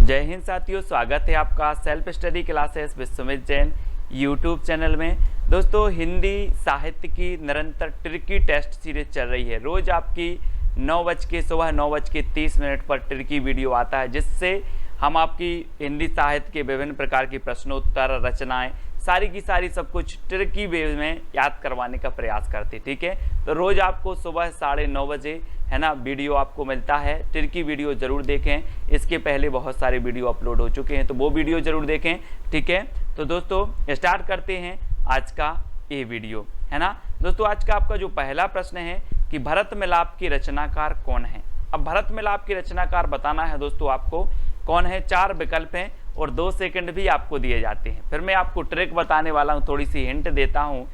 जय हिंद साथियों, स्वागत है आपका self study classes with Sumit Jain YouTube channel में। दोस्तों, हिंदी साहित्य की निरंतर ट्रिकी टेस्ट सीरीज चल रही है। रोज आपकी सुबह 9:30 पर ट्रिकी वीडियो आता है, जिससे हम आपकी हिंदी साहित्य के विभिन्न प्रकार की प्रश्नोत्तर रचनाएं सारी की सारी सब कुछ ट्रिकी वे में याद करवाने का प्रयास करते। ठीक है, तो रोज आपको सुबह 9:30 बजे है ना वीडियो आपको मिलता है। ट्रिकी वीडियो जरूर देखें, इसके पहले बहुत सारे वीडियो अपलोड हो चुके हैं, तो वो वीडियो जरूर देखें। ठीक है, तो दोस्तों स्टार्ट करते हैं आज का ये वीडियो, है ना। दोस्तों, आज का आपका जो पहला प्रश्न है कि भरत मिलाप के रचनाकार कौन है। अब भरत मिलाप के रचनाकार बताना है दोस्तों आपको कौन है। 4 विकल्प हैं और 2 सेकंड भी आपको दिए जाते हैं। फिर मैं आपको ट्रिक बताने वाला हूँ, थोड़ी सी हिंट देता हूँ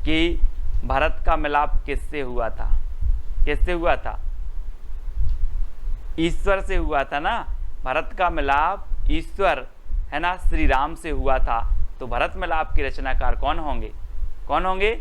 कि भरत का मिलाप किससे हुआ था। किससे हुआ था? ईश्वर से हुआ था ना। भरत का मिलाप ईश्वर, है ना, श्री राम से हुआ था। तो भरत मिलाप के रचनाकार कौन होंगे? कौन होंगे?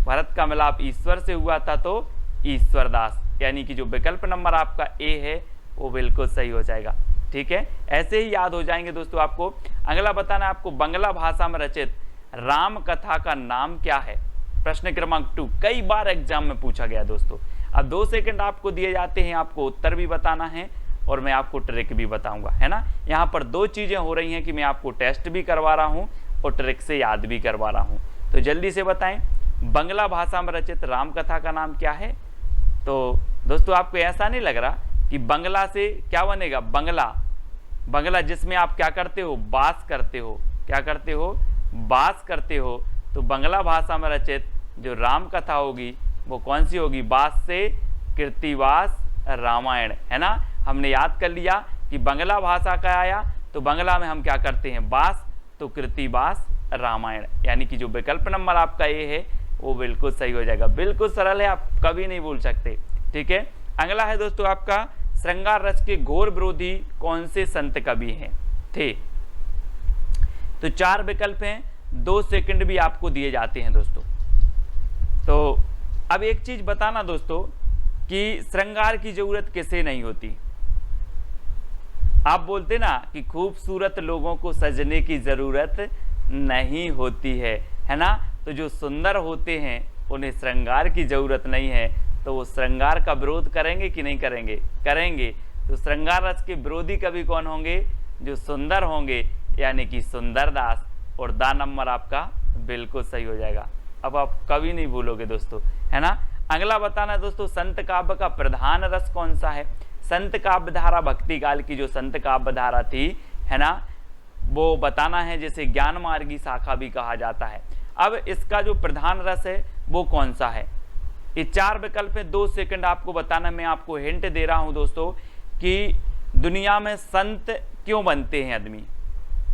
भरत का मिलाप ईश्वर से हुआ था, तो ईश्वर दास, यानी कि जो विकल्प नंबर आपका ए है वो बिल्कुल सही हो जाएगा। ठीक है, ऐसे ही याद हो जाएंगे दोस्तों आपको। अगला बताना आपको बांग्ला भाषा में रचित राम कथा का नाम क्या है। प्रश्न क्रमांक 2 कई बार एग्जाम में पूछा गया दोस्तों। अब 2 सेकंड आपको दिए जाते हैं, आपको उत्तर भी बताना है और मैं आपको ट्रिक भी बताऊंगा, है ना। यहाँ पर 2 चीजें हो रही हैं कि मैं आपको टेस्ट भी करवा रहा हूँ और ट्रिक से याद भी करवा रहा हूँ। तो जल्दी से बताएं, बांग्ला भाषा में रचित राम कथा का नाम क्या है। तो दोस्तों, आपको ऐसा नहीं लग रहा कि बांग्ला से क्या बनेगा? बांग्ला जिसमें आप क्या करते हो? बास करते हो। क्या करते हो? बास करते हो। तो बांग्ला भाषा में रचित जो राम कथा होगी वो कौन सी होगी? बास से कृतिवास रामायण, है ना। हमने याद कर लिया कि बांग्ला भाषा का आया तो बांग्ला में हम क्या करते हैं? बास, तो कृतिवास रामायण, यानी कि जो विकल्प नंबर आपका ये है वो बिल्कुल सही हो जाएगा। बिल्कुल सरल है, आप कभी नहीं भूल सकते। ठीक है, अगला है दोस्तों आपका श्रृंगार रस के घोर विरोधी कौन से संत कवि हैं थे। तो 4 विकल्प हैं, 2 सेकंड भी आपको दिए जाते हैं दोस्तों। तो अब एक चीज बताना दोस्तों कि श्रृंगार की जरूरत किसे नहीं होती। आप बोलते ना कि खूबसूरत लोगों को सजने की जरूरत नहीं होती है ना। तो जो सुंदर होते हैं उन्हें श्रृंगार की जरूरत नहीं है, तो वो श्रृंगार का विरोध करेंगे कि नहीं करेंगे? करेंगे। तो श्रृंगार रस के विरोधी कवि कौन होंगे? जो सुंदर होंगे, यानी कि सुंदर दास। और दा नंबर आपका बिल्कुल सही हो जाएगा। अब आप कभी नहीं भूलोगे दोस्तों, है ना। अगला बताना दोस्तों, संत काव्य का प्रधान रस कौन सा है। संत काव्य धारा भक्ति काल की जो संत काव्य धारा थी, है ना, वो बताना है, जिसे ज्ञान मार्गी शाखा भी कहा जाता है। अब इसका जो प्रधान रस है वो कौन सा है। ये 4 विकल्प है, 2 सेकंड आपको बताना। मैं आपको हिंट दे रहा हूं दोस्तों कि दुनिया में संत क्यों बनते हैं आदमी?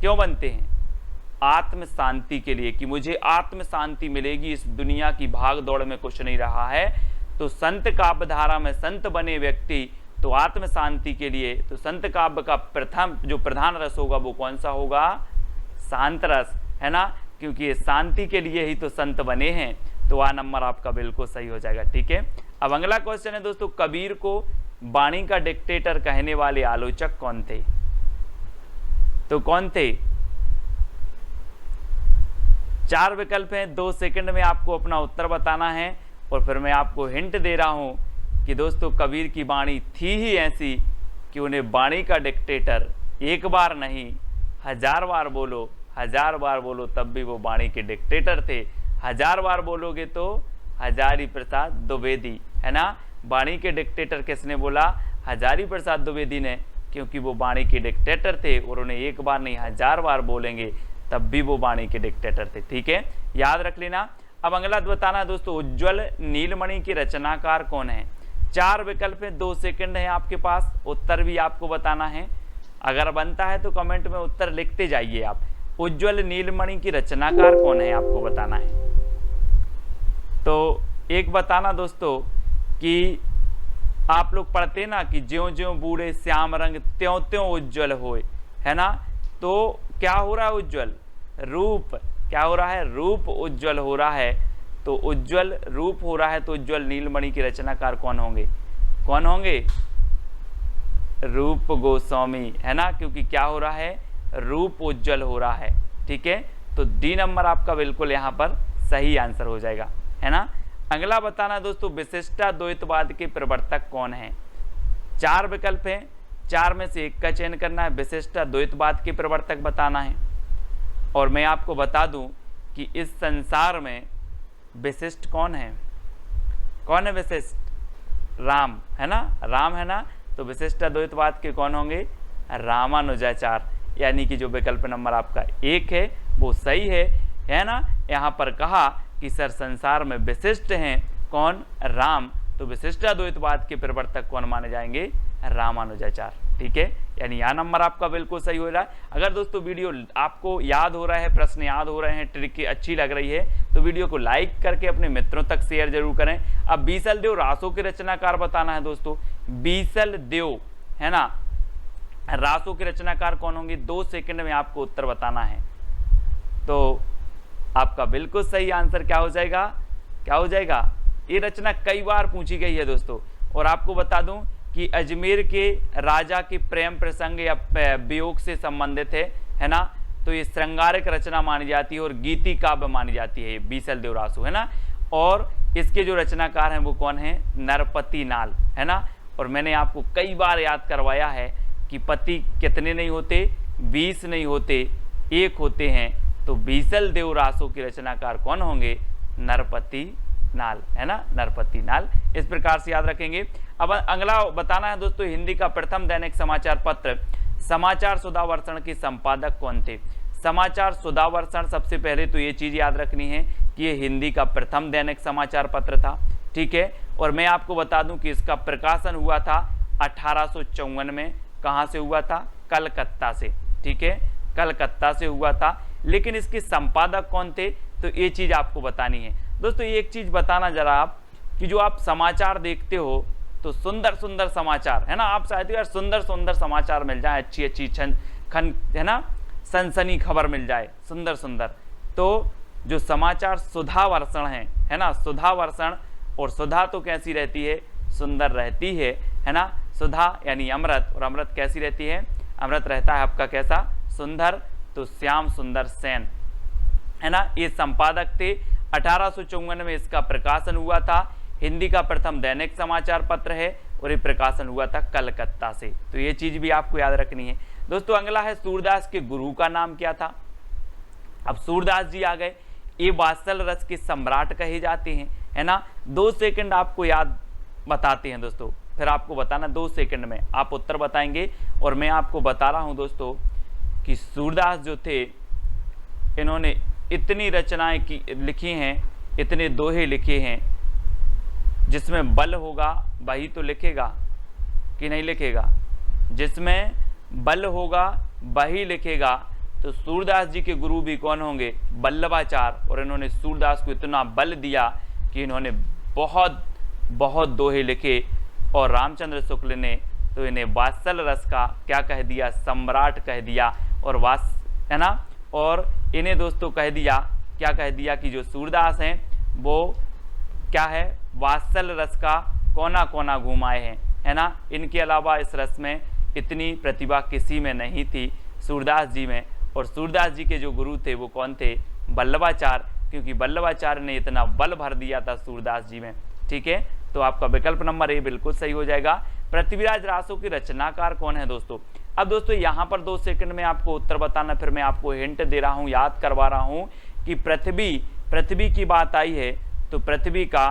क्यों बनते हैं? आत्म शांति के लिए, कि मुझे आत्म शांति मिलेगी, इस दुनिया की भाग दौड़ में कुछ नहीं रहा है। तो संत काव्य धारा में संत बने व्यक्ति तो आत्म शांति के लिए। तो संत काव्य का प्रथम जो प्रधान रस होगा वो कौन सा होगा? शांत रस, है ना, क्योंकि ये शांति के लिए ही तो संत बने हैं। तो आ नंबर आपका बिल्कुल सही हो जाएगा। ठीक है, अब अगला क्वेश्चन है दोस्तों, कबीर को वाणी का डिक्टेटर कहने वाले आलोचक कौन थे। तो कौन थे? 4 विकल्प हैं, 2 सेकंड में आपको अपना उत्तर बताना है। और फिर मैं आपको हिंट दे रहा हूं कि दोस्तों कबीर की वाणी थी ही ऐसी कि उन्हें वाणी का डिक्टेटर एक बार नहीं 1000 बार बोलो, 1000 बार बोलो तब भी वो वाणी के डिक्टेटर थे। 1000 बार बोलोगे तो हजारी प्रसाद द्विवेदी, है ना। वाणी के डिक्टेटर किसने बोला? हजारी प्रसाद द्विवेदी ने, क्योंकि वो वाणी के डिक्टेटर थे और उन्हें एक बार नहीं 1000 बार बोलेंगे तब भी वो वाणी के डिक्टेटर थे। ठीक है, याद रख लेना। अब अगला बताना दोस्तों, उज्ज्वल नीलमणि के रचनाकार कौन है। 4 विकल्प है, 2 सेकंड है आपके पास, उत्तर भी आपको बताना है। अगर बनता है तो कमेंट में उत्तर लिखते जाइए आप। उज्ज्वल नीलमणि की रचनाकार कौन है आपको बताना है। तो एक बताना दोस्तों कि आप लोग पढ़ते ना कि ज्यों ज्यों बूढ़े श्याम रंग त्यों त्यों उज्ज्वल होए, है ना। तो क्या हो रहा है? उज्ज्वल रूप, क्या हो रहा है? रूप उज्ज्वल हो रहा है। तो उज्ज्वल रूप हो रहा है, तो उज्ज्वल नीलमणि के रचनाकार कौन होंगे? कौन होंगे? रूप गोस्वामी, है ना, क्योंकि क्या हो रहा है, रूप उज्जवल हो रहा है। ठीक है, तो डी नंबर आपका बिल्कुल यहाँ पर सही आंसर हो जाएगा, है ना। अगला बताना दोस्तों, विशिष्टाद्वैतवाद के प्रवर्तक कौन है। 4 विकल्प हैं, 4 में से एक का चयन करना है, विशिष्टाद्वैतवाद के प्रवर्तक बताना है। और मैं आपको बता दूं कि इस संसार में विशिष्ट कौन है, कौन है विशिष्ट, राम, है ना, राम, है ना। तो विशिष्टाद्वैतवाद के कौन होंगे, रामानुजाचार्य, यानी कि जो विकल्प नंबर आपका 1 है वो सही है ना। यहाँ पर कहा कि सर संसार में विशिष्ट हैं कौन, राम, तो विशिष्टाद्वैतवाद के प्रवर्तक कौन माने जाएंगे, रामानुजाचार्य। ठीक है, यानी यह नंबर आपका बिल्कुल सही हो रहा है। अगर दोस्तों वीडियो आपको याद हो रहा है, प्रश्न याद हो रहे हैं, ट्रिक अच्छी लग रही है, तो वीडियो को लाइक करके अपने मित्रों तक शेयर जरूर करें। अब बीसल देव रासों के रचनाकार बताना है दोस्तों, बीसल देव, है ना, रासों के रचनाकार कौन होंगे, 2 सेकंड में आपको उत्तर बताना है। तो आपका बिल्कुल सही आंसर क्या हो जाएगा, क्या हो जाएगा, ये रचना कई बार पूछी गई है दोस्तों। और आपको बता दूं कि अजमेर के राजा के प्रेम प्रसंग या वियोग से संबंधित है ना। तो ये श्रृंगारिक रचना मानी जाती है और गीति काव्य मानी जाती है बीसल देव रासो, है ना। और इसके जो रचनाकार हैं वो कौन है, नरपति नाल, है ना। और मैंने आपको कई बार याद करवाया है कि पति कितने नहीं होते, 20 नहीं होते, 1 होते हैं। तो बीसल देव रासो के रचनाकार कौन होंगे, नरपति नाल, है ना, नरपति नाल। इस प्रकार से याद रखेंगे। अब अगला बताना है दोस्तों, हिंदी का प्रथम दैनिक समाचार पत्र समाचार सुधावर्षण के संपादक कौन थे। समाचार सुधावर्षण, सबसे पहले तो ये चीज याद रखनी है कि ये हिंदी का प्रथम दैनिक समाचार पत्र था। ठीक है, और मैं आपको बता दूं कि इसका प्रकाशन हुआ था 1854 में। कहाँ से हुआ था, कलकत्ता से। ठीक है, कलकत्ता से हुआ था। लेकिन इसके संपादक कौन थे, तो ये चीज आपको बतानी है दोस्तों। एक चीज बताना जरा आप, कि जो आप समाचार देखते हो तो सुंदर सुंदर समाचार, है ना, आप चाहते हो यार सुंदर सुंदर समाचार मिल जाए, अच्छी अच्छी है ना, सनसनी खबर मिल जाए, सुंदर सुंदर। तो जो समाचार सुधावर्षण है ना, सुधावर्षण, और सुधा तो कैसी रहती है, सुंदर रहती है ना। सुधा यानी अमृत, और अमृत कैसी रहती है, अमृत रहता है आपका कैसा, सुंदर। तो श्याम सुंदर सेन, है ना, ये संपादक थे। 1854 में इसका प्रकाशन हुआ था। हिंदी का प्रथम दैनिक समाचार पत्र है और ये प्रकाशन हुआ था कलकत्ता से। तो ये चीज भी आपको याद रखनी है दोस्तों। अगला है, सूरदास के गुरु का नाम क्या था। अब सूरदास जी आ गए, ये वात्सल रस के सम्राट कहे जाते हैं, है ना। 2 सेकंड आपको याद बताते हैं दोस्तों, फिर आपको बताना 2 सेकंड में आप उत्तर बताएंगे। और मैं आपको बता रहा हूं दोस्तों कि सूरदास जो थे, इन्होंने इतनी रचनाएं लिखी हैं, इतने दोहे लिखे हैं, जिसमें बल होगा वही तो लिखेगा कि नहीं लिखेगा, जिसमें बल होगा वही लिखेगा। तो सूरदास जी के गुरु भी कौन होंगे, वल्लभाचार्य। और इन्होंने सूरदास को इतना बल दिया कि इन्होंने बहुत बहुत दोहे लिखे। और रामचंद्र शुक्ल ने तो इन्हें वात्सल रस का क्या कह दिया, सम्राट कह दिया। और है ना, और इन्हें दोस्तों कह दिया, क्या कह दिया कि जो सूरदास हैं वो क्या है, वात्सल रस का कोना कोना घुमाए हैं, है ना। इनके अलावा इस रस में इतनी प्रतिभा किसी में नहीं थी, सूरदास जी में। और सूरदास जी के जो गुरु थे वो कौन थे, वल्लभाचार्य, क्योंकि वल्लभाचार्य ने इतना बल भर दिया था सूरदास जी में। ठीक है, तो आपका विकल्प नंबर ए बिल्कुल सही हो जाएगा। पृथ्वीराज रासो के रचनाकार कौन है दोस्तों। अब दोस्तों यहाँ पर 2 सेकंड में आपको उत्तर बताना, फिर मैं आपको हिंट दे रहा हूँ, याद करवा रहा हूँ कि पृथ्वी की बात आई है तो पृथ्वी का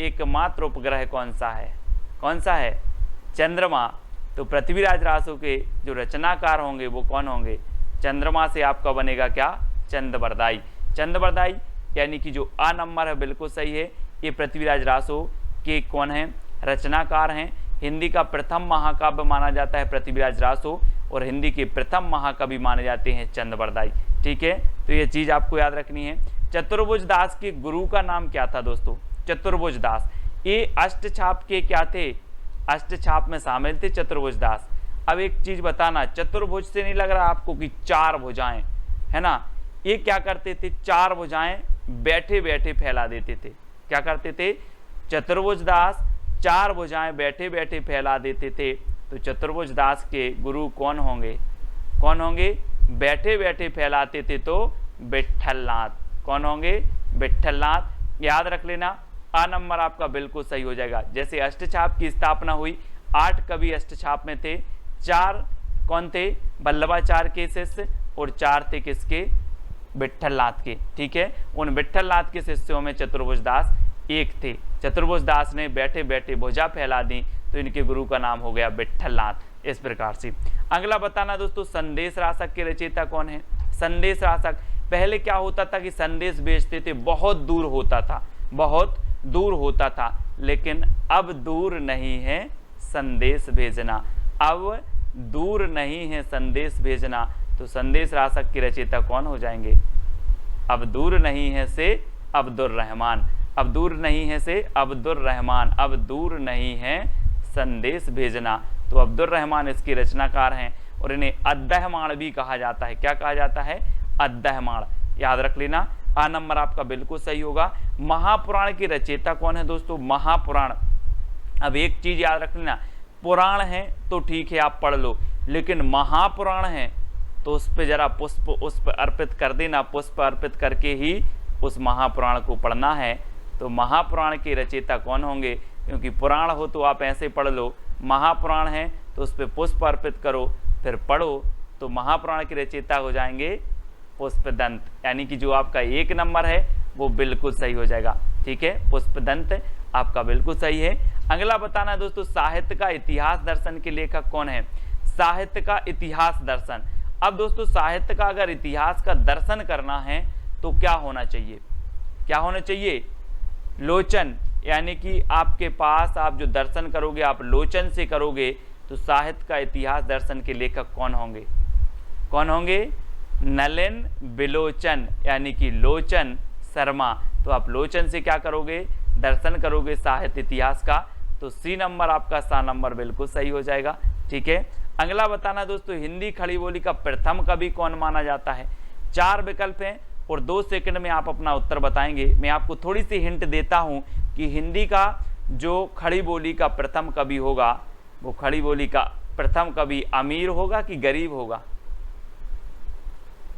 एकमात्र उपग्रह कौन सा है, कौन सा है, चंद्रमा। तो पृथ्वीराज रासो के जो रचनाकार होंगे वो कौन होंगे, चंद्रमा से आपका बनेगा क्या, चंद्रबरदाई। चंद्रबरदाई यानी कि जो आ नंबर है बिल्कुल सही है। ये पृथ्वीराज रासो के कौन है, रचनाकार हैं। हिंदी का प्रथम महाकाव्य माना जाता है पृथ्वीराज रासो, और हिंदी के प्रथम महाकवि माने जाते हैं चंद्रबरदाई। ठीक है, तो ये चीज आपको याद रखनी है। चतुर्भुज दास के गुरु का नाम क्या था दोस्तों, चतुर्भुज दास। ये अष्टछाप के क्या थे, अष्टछाप में शामिल थे चतुर्भुज दास। अब एक चीज बताना, चतुर्भुज से नहीं लग रहा आपको कि 4 भुजाएं, है ना। ये क्या करते थे, 4 भुजाएं बैठे बैठे फैला देते थे। क्या करते थे, चतुर्भुज दास 4 भुजाएं बैठे बैठे फैला देते थे। तो तो चतुर्भुज दास के गुरु कौन होंगे? कौन होंगे? बैठे बैठे फैलाते थे तो विट्ठलनाथ। कौन होंगे? विट्ठलनाथ। याद रख लेना, आ नंबर आपका बिल्कुल सही हो जाएगा। जैसे अष्टछाप की स्थापना हुई, 8 कवि अष्टछाप में थे, 4 कौन थे? वल्लभाचार्य के शिष्य, और 4 थे किसके? विट्ठलनाथ के। ठीक है, उन विट्ठलनाथ के शिष्यों में चतुर्भुज दास एक थे। चतुर्भुज दास ने बैठे बैठे भुजा फैला दी, तो इनके गुरु का नाम हो गया विट्ठलनाथ। इस प्रकार से अगला बताना दोस्तों, संदेश रासक के रचयिता कौन है? संदेश रासक, पहले क्या होता था कि संदेश भेजते थे, बहुत दूर होता था, बहुत दूर होता था, लेकिन अब दूर नहीं है संदेश भेजना, अब दूर नहीं है संदेश भेजना। तो संदेश रासक के रचयिता कौन हो जाएंगे? अब दूर नहीं है से अब्दुर रहमान, अब दूर नहीं है से अब्दुर रहमान, अब दूर नहीं है संदेश भेजना। तो अब्दुर रहमान इसके रचनाकार हैं, और इन्हें अद्दहमाण भी कहा जाता है। क्या कहा जाता है? अद्दहमाण। याद रख लेना, आ नंबर आपका बिल्कुल सही होगा। महापुराण की रचयिता कौन है दोस्तों? महापुराण। अब एक चीज याद रख लेना, पुराण है तो ठीक है आप पढ़ लो, लेकिन महापुराण है तो उस पर जरा पुष्प उस पर अर्पित कर देना, पुष्प अर्पित करके ही उस महापुराण को पढ़ना है। तो महापुराण के रचयिता कौन होंगे? क्योंकि पुराण हो तो आप ऐसे पढ़ लो, महापुराण है तो उस पर पुष्प अर्पित करो फिर पढ़ो, तो महापुराण के रचयिता हो जाएंगे पुष्पदंत। यानी कि जो आपका 1 नंबर है वो बिल्कुल सही हो जाएगा। ठीक है, पुष्पदंत आपका बिल्कुल सही है। अगला बताना दोस्तों, साहित्य का इतिहास दर्शन के लेखक कौन है? साहित्य का इतिहास दर्शन। अब दोस्तों साहित्य का अगर इतिहास का दर्शन करना है तो क्या होना चाहिए? क्या होना चाहिए? लोचन। यानी कि आपके पास आप जो दर्शन करोगे आप लोचन से करोगे, तो साहित्य का इतिहास दर्शन के लेखक कौन होंगे? कौन होंगे? नलिन बिलोचन, यानी कि लोचन शर्मा। तो आप लोचन से क्या करोगे? दर्शन करोगे साहित्य इतिहास का। तो सी नंबर आपका सा नंबर बिल्कुल सही हो जाएगा। ठीक है, अगला बताना दोस्तों, हिंदी खड़ी बोली का प्रथम कवि कौन माना जाता है? 4 विकल्प हैं और 2 सेकंड में आप अपना उत्तर बताएंगे। मैं आपको थोड़ी सी हिंट देता हूं कि हिंदी का जो खड़ी बोली का प्रथम कवि होगा, वो खड़ी बोली का प्रथम कवि अमीर होगा कि गरीब होगा?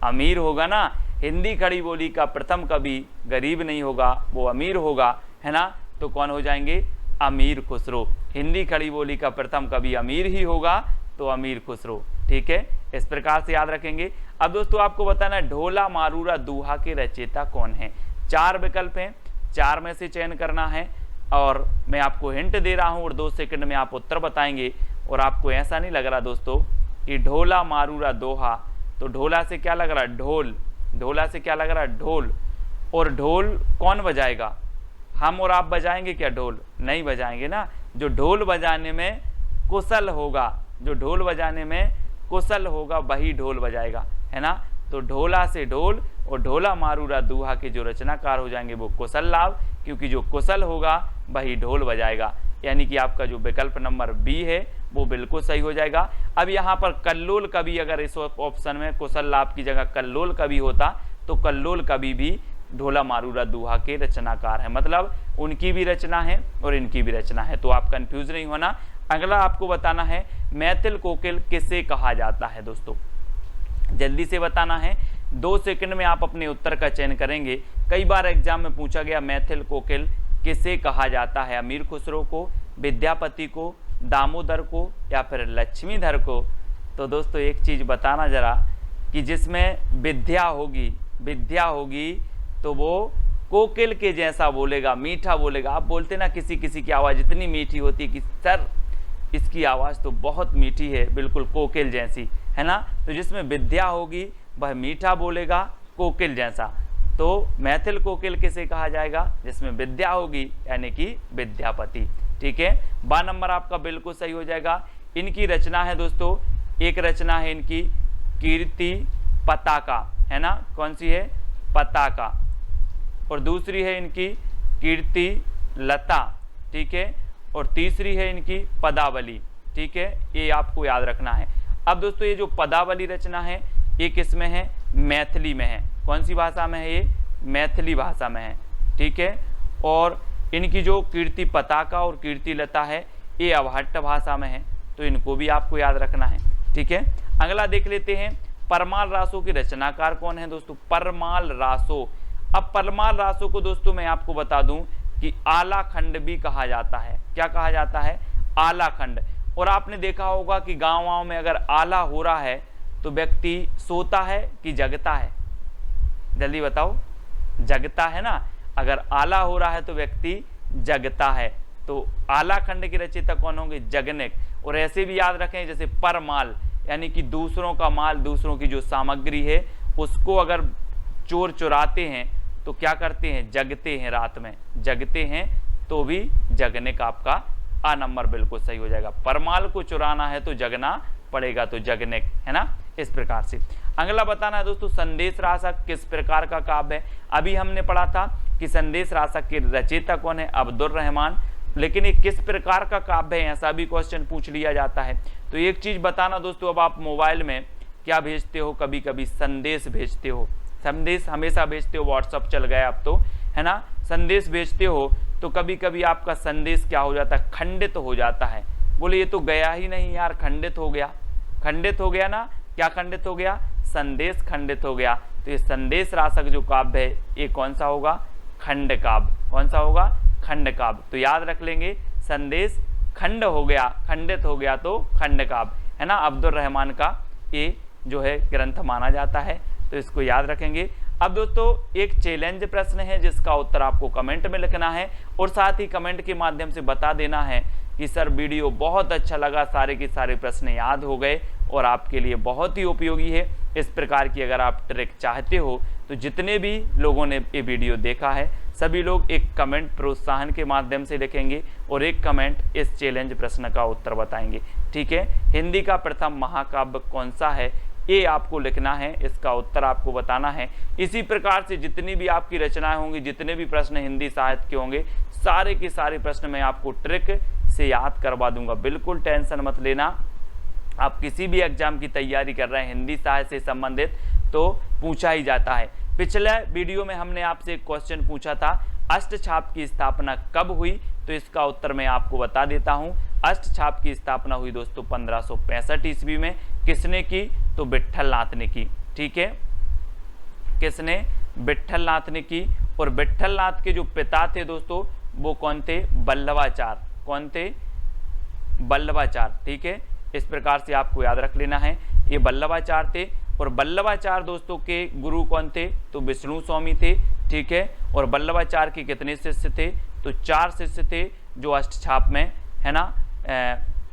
अमीर होगा ना। हिंदी खड़ी बोली का प्रथम कवि गरीब नहीं होगा, वो अमीर होगा, है ना। तो कौन हो जाएंगे? अमीर खुसरो। हिंदी खड़ी बोली का प्रथम कवि अमीर ही होगा, तो अमीर खुसरो। ठीक है, इस प्रकार से याद रखेंगे। अब दोस्तों आपको बताना है ढोला मारूरा दोहा के रचयिता कौन है? 4 विकल्प हैं, 4 में से चयन करना है, और मैं आपको हिंट दे रहा हूं और 2 सेकंड में आप उत्तर बताएंगे। और आपको ऐसा नहीं लग रहा दोस्तों कि ढोला मारूरा दोहा, तो ढोला से क्या लग रहा है? ढोल। ढोला से क्या लग रहा है? ढोल। और ढोल कौन बजाएगा? हम और आप बजाएंगे क्या ढोल? नहीं बजाएंगे ना। जो ढोल बजाने में कुशल होगा, जो ढोल बजाने में कुशल होगा वही ढोल बजाएगा, है ना। तो ढोला से ढोल और ढोला मारूरा दोहा के जो रचनाकार हो जाएंगे वो कुशल लाभ, क्योंकि जो कुशल होगा वही ढोल बजाएगा। यानी कि आपका जो विकल्प नंबर बी है वो बिल्कुल सही हो जाएगा। अब यहाँ पर कल्लोल कवि, अगर इस ऑप्शन में कुशल लाभ की जगह कल्लोल कवि होता तो कल्लोल कवि भी ढोला मारूरा दोहा के रचनाकार है, मतलब उनकी भी रचना है और इनकी भी रचना है। तो आप कंफ्यूज नहीं होना। अगला आपको बताना है मैथिल कोकिल किसे कहा जाता है दोस्तों? जल्दी से बताना है, 2 सेकंड में आप अपने उत्तर का चयन करेंगे। कई बार एग्जाम में पूछा गया मैथिल कोकिल किसे कहा जाता है? अमीर खुसरो को, विद्यापति को, दामोदर को, या फिर लक्ष्मीधर को? तो दोस्तों एक चीज बताना जरा कि जिसमें विद्या होगी तो वो कोकिल के जैसा बोलेगा, मीठा बोलेगा। आप बोलते ना किसी किसी की आवाज़ इतनी मीठी होती है कि सर इसकी आवाज़ तो बहुत मीठी है, बिल्कुल कोकिल जैसी, है ना। तो जिसमें विद्या होगी वह मीठा बोलेगा कोकिल जैसा। तो मैथिल कोकिल किसे कहा जाएगा? जिसमें विद्या होगी, यानी कि विद्यापति। ठीक है, 12 नंबर आपका बिल्कुल सही हो जाएगा। इनकी रचना है दोस्तों, एक रचना है इनकी कीर्ति पताका, है ना। कौन सी है? पताका। और दूसरी है इनकी कीर्ति लता, ठीक है। और तीसरी है इनकी पदावली, ठीक है। ये आपको याद रखना है। अब दोस्तों ये जो पदावली रचना है ये किस में है? मैथिली में है। कौन सी भाषा में है? ये मैथिली भाषा में है, ठीक है। और इनकी जो कीर्ति पताका और कीर्ति लता है ये अवहट्ट भाषा में है, तो इनको भी आपको याद रखना है। ठीक है, अगला देख लेते हैं, परमाल रासों के रचनाकार कौन है दोस्तों? परमाल रासों। अब परमाल रासों को दोस्तों मैं आपको बता दूं कि आला खंड भी कहा जाता है। क्या कहा जाता है? आला खंड। और आपने देखा होगा कि गाँव में अगर आला हो रहा है तो व्यक्ति सोता है कि जगता है? जल्दी बताओ, जगता है ना। अगर आला हो रहा है तो व्यक्ति जगता है। तो आला खंड के रचयिता कौन होंगे? जगनेक। और ऐसे भी याद रखें जैसे परमाल, यानी कि दूसरों का माल, दूसरों की जो सामग्री है उसको अगर चोर चुराते हैं तो क्या करते हैं? जगते हैं, रात में जगते हैं, तो भी जगनेक आपका आ नंबर बिल्कुल सही हो जाएगा। परमाल को चुराना है तो जगना पड़ेगा, तो जगनेक है ना। इस प्रकार से अगला बताना है दोस्तों, संदेश रासक किस प्रकार का काव्य है? अभी हमने पढ़ा था कि संदेश रासक के रचयिता कौन है? अब्दुल रहमान। लेकिन ये किस प्रकार का काव्य है, ऐसा भी क्वेश्चन पूछ लिया जाता है। तो एक चीज बताना दोस्तों, अब आप मोबाइल में क्या भेजते हो? कभी कभी संदेश भेजते हो, संदेश हमेशा भेजते हो, व्हाट्सअप चल गया अब तो, है ना। संदेश भेजते हो तो कभी कभी आपका संदेश क्या हो जाता है? खंडित हो जाता है। बोले ये तो गया ही नहीं यार, खंडित हो गया। खंडित हो गया ना। क्या खंडित हो गया? संदेश खंडित हो गया। तो ये संदेश रासक जो काव्य है ये कौन सा होगा? खंड काव्य। कौन सा होगा? खंड काव्य। तो याद रख लेंगे, संदेश खंड हो गया, खंडित हो गया तो खंड काव्य, है ना। अब्दुल रहमान का ये जो है ग्रंथ माना जाता है, तो इसको याद रखेंगे। अब दोस्तों एक चैलेंज प्रश्न है जिसका उत्तर आपको कमेंट में लिखना है, और साथ ही कमेंट के माध्यम से बता देना है कि सर वीडियो बहुत अच्छा लगा, सारे के सारे प्रश्न याद हो गए और आपके लिए बहुत ही उपयोगी है। इस प्रकार की अगर आप ट्रिक चाहते हो तो जितने भी लोगों ने ये वीडियो देखा है सभी लोग एक कमेंट प्रोत्साहन के माध्यम से लिखेंगे और एक कमेंट इस चैलेंज प्रश्न का उत्तर बताएंगे। ठीक है, हिंदी का प्रथम महाकाव्य कौन सा है ये आपको लिखना है, इसका उत्तर आपको बताना है। इसी प्रकार से जितनी भी आपकी रचनाएं होंगी, जितने भी प्रश्न हिंदी साहित्य के होंगे, सारे के सारे प्रश्न मैं आपको ट्रिक से याद करवा दूंगा। बिल्कुल टेंशन मत लेना। आप किसी भी एग्जाम की तैयारी कर रहे हैं हिंदी साहित्य से संबंधित तो पूछा ही जाता है। पिछले वीडियो में हमने आपसे एक क्वेश्चन पूछा था, अष्टछाप की स्थापना कब हुई? तो इसका उत्तर मैं आपको बता देता हूं। अष्टछाप की स्थापना हुई दोस्तों 1565 ईस्वी में। किसने की? तो विट्ठल नाथ ने की। ठीक है, किसने? विट्ठल नाथ ने की। और विट्ठल नाथ के जो पिता थे दोस्तों वो कौन थे? बल्लभाचार्य। कौन थे? बल्लभाचार्य। ठीक है, इस प्रकार से आपको याद रख लेना है, ये बल्लभाचार्य थे। और बल्लभाचार्य दोस्तों के गुरु कौन थे? तो विष्णु स्वामी थे। ठीक है, और बल्लभाचार्य के कितने शिष्य थे? तो 4 शिष्य थे जो अष्टछाप में, है ना,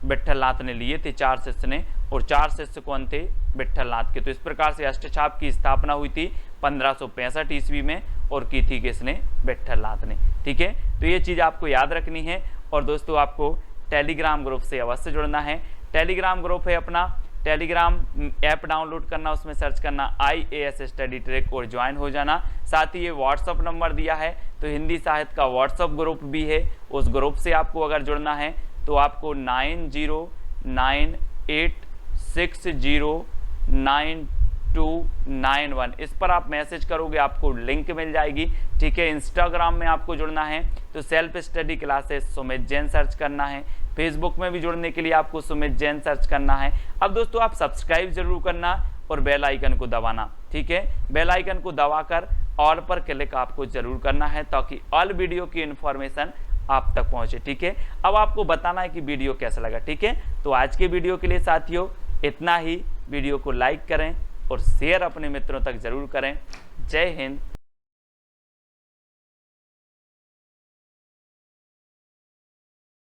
विट्ठल नाथ ने लिए थे, 4 शिष्य ने। और 4 शिष्य कौन थे? विट्ठल नाथ के। तो इस प्रकार से अष्टछाप की स्थापना हुई थी 1565 ईस्वी में और की थी किसने? विट्ठल नाथ ने। ठीक है, तो ये चीज़ आपको याद रखनी है। और दोस्तों आपको टेलीग्राम ग्रुप से अवश्य जुड़ना है। टेलीग्राम ग्रुप है अपना, टेलीग्राम ऐप डाउनलोड करना, उसमें सर्च करना IAS स्टडी ट्रैक और ज्वाइन हो जाना। साथ ही ये व्हाट्सअप नंबर दिया है, तो हिंदी साहित्य का व्हाट्सअप ग्रुप भी है, उस ग्रुप से आपको अगर जुड़ना है तो आपको 9098609291 इस पर आप मैसेज करोगे, आपको लिंक मिल जाएगी। ठीक है, इंस्टाग्राम में आपको जुड़ना है तो self study classes Sumit Jain search करना है। फेसबुक में भी जुड़ने के लिए आपको सुमित जैन सर्च करना है। अब दोस्तों आप सब्सक्राइब जरूर करना और बेल आइकन को दबाना। ठीक है, बेल आइकन को दबाकर ऑल पर क्लिक आपको जरूर करना है ताकि ऑल वीडियो की इन्फॉर्मेशन आप तक पहुंचे। ठीक है, अब आपको बताना है कि वीडियो कैसा लगा। ठीक है, तो आज के वीडियो के लिए साथियों इतना ही। वीडियो को लाइक करें और शेयर अपने मित्रों तक जरूर करें। जय हिंद,